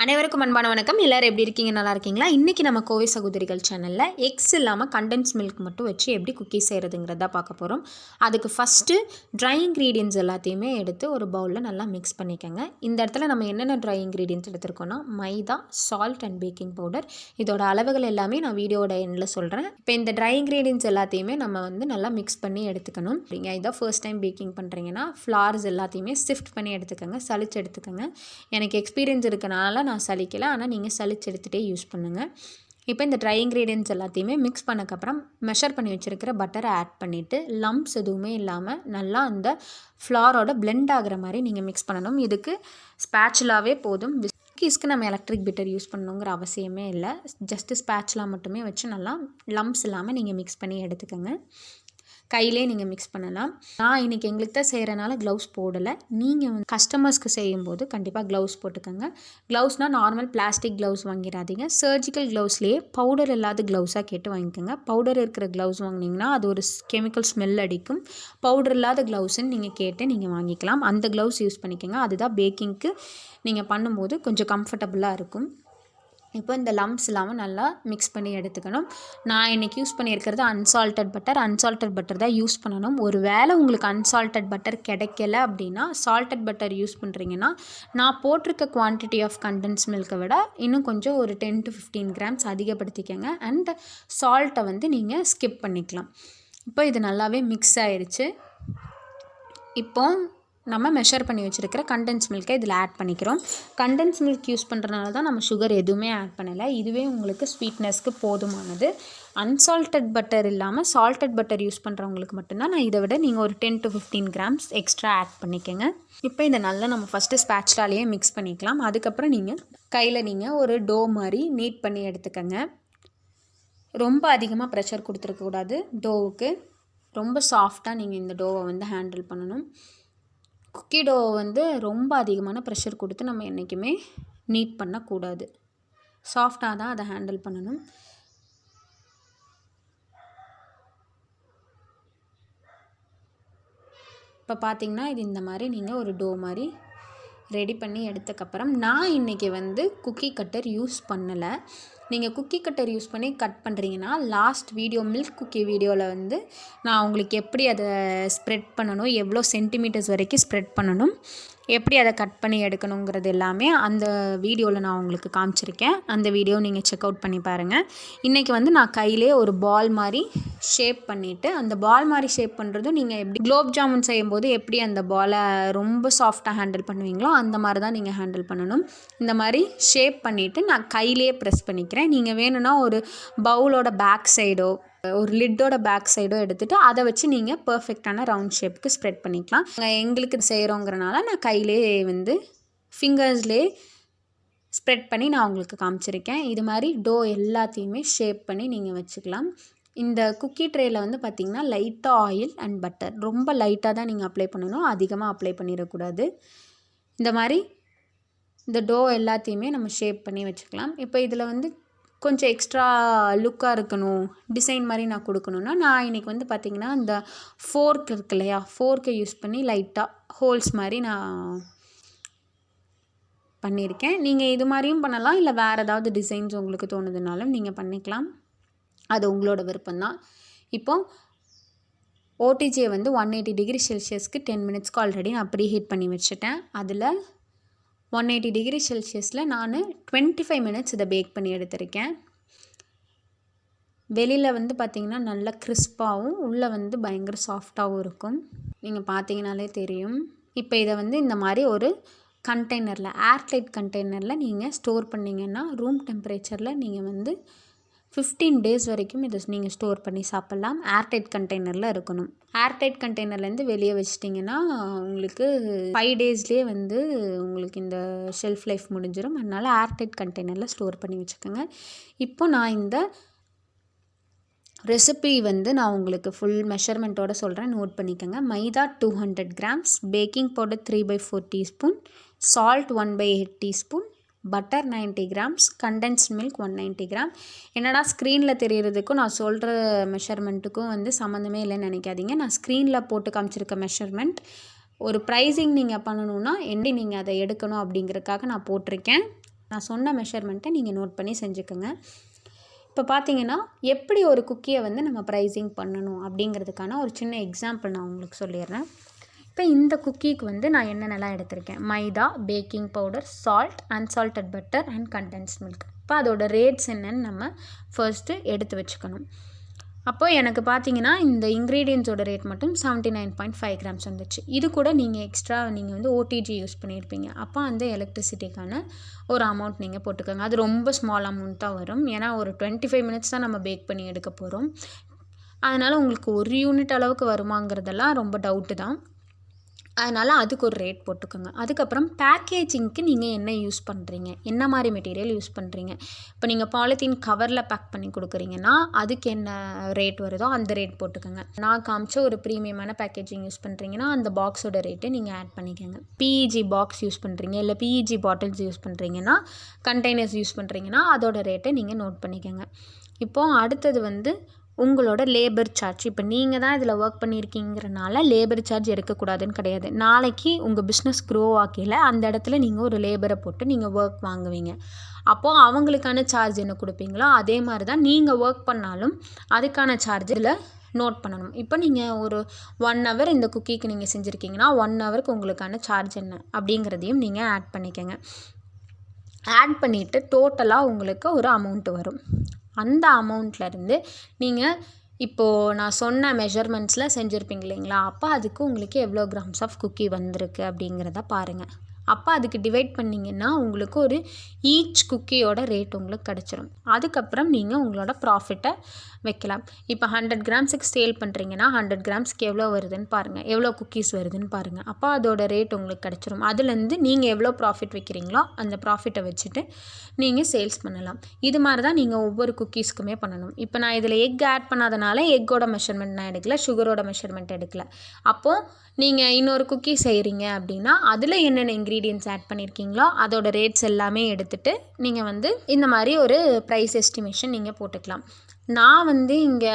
அனைவருக்கும் அன்பான வணக்கம். எல்லாரும் எப்படி இருக்கீங்க? நல்லா இருக்கீங்களா? இன்றைக்கி நம்ம கோவை சகோதரிகள் சேனலில் எக்ஸ் இல்லாமல் கண்டென்ஸ் மில்க் மட்டும் வச்சு எப்படி குக்கீ செய்கிறதுங்கிறத பார்க்க போகிறோம். அதுக்கு ஃபஸ்ட்டு ட்ரை இன்க்ரீடியன்ட்ஸ் எல்லாத்தையுமே எடுத்து ஒரு பவுலில் நல்லா மிக்ஸ் பண்ணிக்கோங்க. இந்த இடத்துல நம்ம என்னென்ன ட்ரை இன்க்ரீடியன்ட்ஸ் எடுத்துருக்கோன்னா maida, salt and baking powder. இதோட அளவுகள் எல்லாமே நான் வீடியோட எண்டில் சொல்கிறேன். இப்போ இந்த ட்ரை இன்க்ரீடியன்ட்ஸ் எல்லாத்தையுமே நம்ம நல்லா மிக்ஸ் பண்ணி எடுத்துக்கணும். நீங்கள் இதான் ஃபர்ஸ்ட் டைம் பேக்கிங் பண்ணுறீங்கன்னா ஃப்ளார்ஸ் எல்லாத்தையுமே சிஃப்ட் பண்ணி எடுத்துக்கோங்க, சளிச்சு எடுத்துக்கோங்க. எனக்கு எக்ஸ்பீரியன்ஸ் இருக்கனால நான் சலிக்கலை, ஆனால் நீங்கள் சலிச்சு எடுத்துகிட்டே யூஸ் பண்ணுங்கள். இப்போ இந்த ட்ரை இன்க்ரீடியன்ட்ஸ் எல்லாத்தையுமே மிக்ஸ் பண்ணக்கப்புறம் மெஷர் பண்ணி வச்சுருக்கிற பட்டரை ஆட் பண்ணிவிட்டு லம்ப்ஸ் எதுவுமே இல்லாமல் நல்லா அந்த ஃப்ளாரோட பிளெண்ட் ஆகிற மாதிரி நீங்கள் மிக்ஸ் பண்ணணும். இதுக்கு ஸ்பேச்சுலாவே போதும். குக்கீஸ்க்கு நம்ம எலக்ட்ரிக் பீட்டர் யூஸ் பண்ணணுங்கிற அவசியமே இல்லை. ஜஸ்ட்டு ஸ்பேச்சுலா மட்டுமே வச்சு நல்லா லம்ப்ஸ் இல்லாமல் நீங்கள் மிக்ஸ் பண்ணி எடுத்துக்கோங்க. கையிலே நீங்கள் மிக்ஸ் பண்ணலாம். நான் இன்றைக்கி எங்களுக்கு தான் செய்கிறனால க்ளவுஸ் போடலை. நீங்கள் கஸ்டமர்ஸ்க்கு செய்யும்போது கண்டிப்பாக க்ளவுஸ் போட்டுக்கோங்க. க்ளவுஸ்னால் நார்மல் பிளாஸ்டிக் க்ளவுஸ் வாங்கிடாதீங்க. சர்ஜிக்கல் க்ளவுஸ்லேயே பவுடர் இல்லாத க்ளவுஸாக கேட்டு வாங்கிக்கோங்க. பவுடர் இருக்கிற க்ளவுஸ் வாங்கினீங்கன்னா அது ஒரு கெமிக்கல் ஸ்மெல் அடிக்கும். பவுடர் இல்லாத க்ளவுஸ்ன்னு நீங்கள் கேட்டு நீங்கள் வாங்கிக்கலாம். அந்த க்ளவுஸ் யூஸ் பண்ணிக்கோங்க. அதுதான் பேக்கிங்க்கு நீங்கள் பண்ணும்போது கொஞ்சம் கம்ஃபர்டபுளாக இருக்கும். இப்போ இந்த லம்ப்ஸ் இல்லாமல் நல்லா மிக்ஸ் பண்ணி எடுத்துக்கணும். நான் இன்றைக்கி யூஸ் பண்ணியிருக்கிறது அன்சால்ட்டட் பட்டர் தான் யூஸ் பண்ணணும். ஒரு வேளை உங்களுக்கு அன்சால்ட்டட் பட்டர் கிடைக்கல அப்படின்னா சால்ட்டட் பட்டர் யூஸ் பண்ணுறீங்கன்னா நான் போட்டிருக்க குவான்டிட்டி ஆஃப் கண்டென்ஸ் மில்கை விட இன்னும் கொஞ்சம் ஒரு 10 to 15 grams அதிகப்படுத்திக்கங்க. அண்ட் சால்ட்டை நீங்கள் ஸ்கிப் பண்ணிக்கலாம். இப்போ இது நல்லாவே மிக்ஸ் ஆயிடுச்சு. இப்போ நம்ம மெஷர் பண்ணி வச்சுருக்கிற கண்டென்ஸ் மில்கை இதில் ஆட் பண்ணிக்கிறோம். கண்டென்ஸ் மில்க் யூஸ் பண்ணுறதுனால தான் நம்ம சுகர் எதுவுமே ஆட் பண்ணலை. இதுவே உங்களுக்கு ஸ்வீட்னஸ்க்கு போதுமானது. அன்சால்ட்டட் பட்டர் இல்லாமல் சால்ட்டட் பட்டர் யூஸ் பண்ணுறவங்களுக்கு மட்டும்தான் நான் இதை விட நீங்கள் ஒரு 10 to 15 grams எக்ஸ்ட்ரா ஆட் பண்ணிக்கோங்க. இப்போ இதை நல்லா நம்ம ஃபஸ்ட்டு ஸ்பேச்சுலாலேயே மிக்ஸ் பண்ணிக்கலாம். அதுக்கப்புறம் நீங்கள் கையில் ஒரு டோ மாதிரி நீட் பண்ணி எடுத்துக்கோங்க. ரொம்ப அதிகமாக ப்ரெஷர் கொடுத்துருக்கக்கூடாது டோவுக்கு. ரொம்ப சாஃப்டாக நீங்கள் இந்த டோவை ஹேண்டில் பண்ணணும். குக்கி டோவை ரொம்ப அதிகமான ப்ரெஷர் கொடுத்து நம்ம என்றைக்குமே நீட் பண்ணக்கூடாது. சாஃப்டாக தான் அதை ஹேண்டில் பண்ணணும். இப்போ பார்த்தீங்கன்னா இது இந்த மாதிரி நீங்கள் ஒரு டோ மாதிரி ரெடி பண்ணி எடுத்தக்கப்புறம் நான் இன்றைக்கி குக்கி கட்டர் யூஸ் பண்ணலை. நீங்கள் குக்கி கட்டர் யூஸ் பண்ணி கட் பண்ணுறீங்கன்னா லாஸ்ட் வீடியோ மில்க் குக்கி வீடியோவில் நான் உங்களுக்கு எப்படி அதை ஸ்ப்ரெட் பண்ணணும், எவ்வளோ சென்டிமீட்டர்ஸ் வரைக்கும் ஸ்ப்ரெட் பண்ணணும், எப்படி அதை கட் பண்ணி எடுக்கணுங்கிறது எல்லாமே அந்த வீடியோவில் நான் உங்களுக்கு காமிச்சிருக்கேன். அந்த வீடியோ நீங்கள் செக் அவுட் பண்ணி பாருங்கள். இன்றைக்கி நான் கையிலே ஒரு பால் மாதிரி ஷேப் பண்ணிவிட்டு அந்த பால் மாதிரி ஷேப் பண்ணுறதும் நீங்கள் எப்படி குலோப் ஜாமுன் செய்யும்போது எப்படி அந்த பாலை ரொம்ப சாஃப்டாக ஹேண்டில் பண்ணுவீங்களோ அந்த மாதிரி தான் நீங்கள் ஹேண்டில் பண்ணணும். இந்த மாதிரி ஷேப் பண்ணிவிட்டு நான் கையிலே ப்ரெஸ் பண்ணிக்கிறேன். நீங்கள் வேணும்னா ஒரு பவுலோட பேக் சைடோ ஒரு லிட்டோட பேக் சைடோ எடுத்துகிட்டு அதை வச்சு நீங்கள் பர்ஃபெக்டான ரவுண்ட் ஷேப்புக்கு ஸ்ப்ரெட் பண்ணிக்கலாம். எங்களுக்கு செய்கிறோங்கிறனால நான் கையிலே ஃபிங்கர்ஸ்லேயே ஸ்ப்ரெட் பண்ணி நான் உங்களுக்கு காமிச்சிருக்கேன். இது மாதிரி டோ எல்லாத்தையுமே ஷேப் பண்ணி நீங்கள் வச்சுக்கலாம். இந்த குக்கி ட்ரேயில் பார்த்திங்கன்னா லைட்டாக ஆயில் அண்ட் பட்டர் ரொம்ப லைட்டாக தான் நீங்கள் அப்ளை பண்ணணும், அதிகமாக அப்ளை பண்ணிடக்கூடாது. இந்த மாதிரி இந்த டோ எல்லாத்தையுமே நம்ம ஷேப் பண்ணி வச்சுக்கலாம். இப்போ இதில் கொஞ்சம் எக்ஸ்ட்ரா லுக்காக இருக்கணும், டிசைன் மாதிரி நான் கொடுக்கணுன்னா நான் இன்றைக்கி பார்த்திங்கன்னா இந்த ஃபோர்க் இருக்கு இல்லையா, ஃபோர்க்கை யூஸ் பண்ணி லைட்டாக ஹோல்ஸ் மாதிரி நான் பண்ணியிருக்கேன். நீங்கள் இது மாதிரியும் பண்ணலாம், இல்லை வேறு ஏதாவது டிசைன்ஸ் உங்களுக்கு தோணுதுனாலும் நீங்கள் பண்ணிக்கலாம். அது உங்களோட விருப்பம்தான். இப்போது ஓடிஜியை 180 degree செல்சியஸ்க்கு 10 minutesக்கு ஆல்ரெடி நான் ப்ரீ ஹீட் பண்ணி வச்சுட்டேன். அதில் 180 degree செல்சியஸில் நான் 25 minutes இதை பேக் பண்ணி எடுத்திருக்கேன். வெளியில் பார்த்திங்கன்னா நல்லா கிறிஸ்பாகவும் உள்ளே பயங்கர சாஃப்டாகவும் இருக்கும். நீங்கள் பார்த்தீங்கனாலே தெரியும். இப்போ இதை இந்த மாதிரி ஒரு கண்டெய்னரில் ஏர்டைட் கண்டெய்னரில் நீங்கள் ஸ்டோர் பண்ணிங்கன்னா ரூம் டெம்பரேச்சரில் நீங்கள் 15 days வரைக்கும் இதை நீங்கள் ஸ்டோர் பண்ணி சாப்பிட்லாம். ஏர்டைட் கண்டெய்னரில் இருக்கணும். ஏர்டைட் கண்டெய்னர்லேருந்து வெளியே வச்சிட்டிங்கன்னா உங்களுக்கு 5 daysலேயே உங்களுக்கு இந்த ஷெல்ஃப் லைஃப் முடிஞ்சிடும். அதனால் ஏர்டைட் கண்டெய்னரில் ஸ்டோர் பண்ணி வச்சுக்கோங்க. இப்போ நான் இந்த ரெசிபி நான் உங்களுக்கு ஃபுல் மெஷர்மெண்ட்டோடு சொல்கிறேன், நோட் பண்ணிக்கோங்க. மைதா 200 grams, baking powder 3/4 teaspoon, salt 1/8 teaspoon, butter 90 grams, condensed milk 190 gram. என்னடா ஸ்க்ரீனில் தெரியறதுக்கும் நான் சொல்கிற மெஷர்மெண்ட்டுக்கும் சம்மந்தமே இல்லைன்னு நினைக்காதீங்க. நான் ஸ்க்ரீனில் போட்டு காமிச்சிருக்க மெஷர்மெண்ட் ஒரு ப்ரைஸிங் நீங்கள் பண்ணணுன்னா எப்படி நீங்கள் அதை எடுக்கணும் அப்படிங்கிறதுக்காக நான் போட்டிருக்கேன். நான் சொன்ன மெஷர்மெண்ட்டை நீங்கள் நோட் பண்ணி செஞ்சுக்கோங்க. இப்போ பார்த்தீங்கன்னா எப்படி ஒரு குக்கியை வந்து நம்ம ப்ரைஸிங் பண்ணணும் அப்படிங்கிறதுக்கான ஒரு சின்ன எக்ஸாம்பிள் நான் உங்களுக்கு சொல்லிடுறேன். இப்போ இந்த குக்கிக்கு வந்து நான் என்னென்னலாம் எடுத்திருக்கேன்: maida, baking powder, salt, unsalted butter and condensed milk. இப்போ அதோட ரேட்ஸ் என்னன்னு நம்ம ஃபர்ஸ்ட்டு எடுத்து வச்சுக்கணும். அப்போது எனக்கு பார்த்தீங்கன்னா இந்த இன்க்ரீடியன்ஸோட ரேட் மட்டும் 79.5 கிராம்ஸ் வந்துச்சு. இது கூட நீங்கள் எக்ஸ்ட்ரா நீங்கள் வந்து ஓடிஜி யூஸ் பண்ணியிருப்பீங்க. அப்போ அந்த எலக்ட்ரிசிட்டிக்கான ஒரு அமௌண்ட் நீங்கள் போட்டுக்கோங்க. அது ரொம்ப ஸ்மால் அமௌண்ட் தான் வரும். ஏன்னா ஒரு 25 மினிட்ஸ் தான் நம்ம பேக் பண்ணி எடுக்க போகிறோம். அதனால் உங்களுக்கு 1 யூனிட் அளவுக்கு வருமாங்கிறதெல்லாம் ரொம்ப டவுட்டு தான். அதனால் அதுக்கு ஒரு ரேட் போட்டுக்கோங்க. அதுக்கப்புறம் பேக்கேஜிங்க்கு நீங்கள் என்ன யூஸ் பண்ணுறீங்க, என்ன மாதிரி மெட்டீரியல் யூஸ் பண்ணுறீங்க. இப்போ நீங்கள் பாலித்தீன் கவரில் பேக் பண்ணி கொடுக்குறீங்கன்னா அதுக்கு என்ன ரேட் வருதோ அந்த ரேட் போட்டுக்கோங்க. நான் காமிச்ச ஒரு ப்ரீமியமான பேக்கேஜிங் யூஸ் பண்ணுறீங்கன்னா அந்த பாக்ஸோட ரேட்டு நீங்கள் ஆட் பண்ணிக்கோங்க. பிஇஜி பாக்ஸ் யூஸ் பண்ணுறீங்க, இல்லை பிஇஜி பாட்டில்ஸ் யூஸ் பண்ணுறீங்கன்னா, கண்டெய்னர்ஸ் யூஸ் பண்ணுறீங்கன்னா அதோட ரேட்டை நீங்கள் நோட் பண்ணிக்கோங்க. இப்போது அடுத்தது வந்து உங்களோட லேபர் சார்ஜ். இப்போ நீங்கள் தான் இதில் ஒர்க் பண்ணியிருக்கீங்கிறனால லேபர் சார்ஜ் எடுக்கக்கூடாதுன்னு கிடையாது. நாளைக்கு உங்கள் பிஸ்னஸ் க்ரோ ஆக்கையில் அந்த இடத்துல நீங்கள் ஒரு லேபரை போட்டு நீங்கள் ஒர்க் வாங்குவீங்க. அப்போது அவங்களுக்கான சார்ஜ் என்ன கொடுப்பீங்களோ அதே மாதிரி தான் நீங்கள் ஒர்க் பண்ணாலும் அதுக்கான சார்ஜ் இதில் நோட் பண்ணணும். இப்போ நீங்கள் ஒரு 1 ஹவர் இந்த குக்கிக்கு நீங்கள் செஞ்சுருக்கீங்கன்னா 1 ஹவருக்கு உங்களுக்கான சார்ஜ் என்ன அப்படிங்கிறதையும் நீங்கள் ஆட் பண்ணிக்கோங்க. ஆட் பண்ணிவிட்டு டோட்டலாக உங்களுக்கு ஒரு அமௌண்ட் வரும். அந்த அமௌண்ட்லேருந்து நீங்கள் இப்போது நான் சொன்ன மெஷர்மெண்ட்ஸில் செஞ்சுருப்பீங்க இல்லைங்களா, அப்போ அதுக்கு உங்களுக்கு எவ்வளோ கிராம்ஸ் ஆஃப் குக்கி வந்திருக்கு அப்படிங்கிறத பாருங்கள். அப்போ அதுக்கு டிவைட் பண்ணிங்கன்னா உங்களுக்கு ஒரு ஈச் குக்கியோட ரேட் உங்களுக்கு கிடச்சிரும். அதுக்கப்புறம் நீங்கள் உங்களோட ப்ராஃபிட்டை வைக்கலாம். இப்போ 100 கிராம்ஸுக்கு சேல் பண்ணுறீங்கன்னா 100 கிராம்ஸ்க்கு எவ்வளோ வருதுன்னு பாருங்கள், எவ்வளோ குக்கீஸ் வருதுன்னு பாருங்கள். அப்போ அதோட ரேட் உங்களுக்கு கிடச்சிரும். அதுலேருந்து நீங்கள் எவ்வளோ ப்ராஃபிட் வைக்கிறீங்களோ அந்த ப்ராஃபிட்டை வச்சுட்டு நீங்கள் சேல்ஸ் பண்ணலாம். இது மாதிரி தான் நீங்கள் ஒவ்வொரு குக்கீஸ்க்குமே பண்ணணும். இப்போ நான் இதில் எக் ஆட் பண்ணாதனால எக்கோட மெஷர்மெண்ட் நான் எடுக்கல, சுகரோட மெஷர்மெண்ட் எடுக்கல. அப்போது நீங்கள் இன்னொரு குக்கி செய்கிறீங்க அப்படின்னா அதில் என்னென்ன இன்க்ரீடியன்ட்ஸ் ஆட் பண்ணியிருக்கீங்களோ அதோட ரேட்ஸ் எல்லாமே எடுத்துகிட்டு நீங்கள் வந்து இந்த மாதிரி ஒரு ப்ரைஸ் எஸ்டிமேஷன் நீங்கள் போட்டுக்கலாம். நான் வந்து இங்கே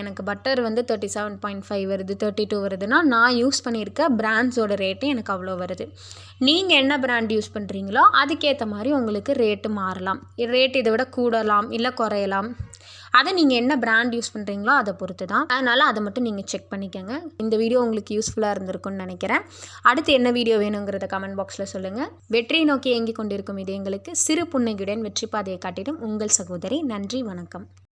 எனக்கு பட்டர் வந்து 37.5 வருது, 32 வருதுன்னா நான் யூஸ் பண்ணியிருக்க பிராண்ட்ஸோட ரேட்டு எனக்கு அவ்வளோ வருது. நீங்கள் என்ன பிராண்ட் யூஸ் பண்ணுறீங்களோ அதுக்கேற்ற மாதிரி உங்களுக்கு ரேட்டு மாறலாம். ரேட் இதை விட கூடலாம் இல்லை குறையலாம். அதை நீங்கள் என்ன பிராண்ட் யூஸ் பண்ணுறீங்களோ அதை பொறுத்து தான். அதனால் அதை மட்டும் நீங்கள் செக் பண்ணிக்கோங்க. இந்த வீடியோ உங்களுக்கு யூஸ்ஃபுல்லாக இருந்திருக்கும்னு நினைக்கிறேன். அடுத்து என்ன வீடியோ வேணுங்கிறத கமெண்ட் பாக்ஸில் சொல்லுங்கள். வெற்றியை நோக்கி இயங்கிக் கொண்டிருக்கும் இதயங்களுக்கு சிறு புன்னகையுடன் வெற்றி பாதையை காட்டிடும் உங்கள் சகோதரி. நன்றி, வணக்கம்.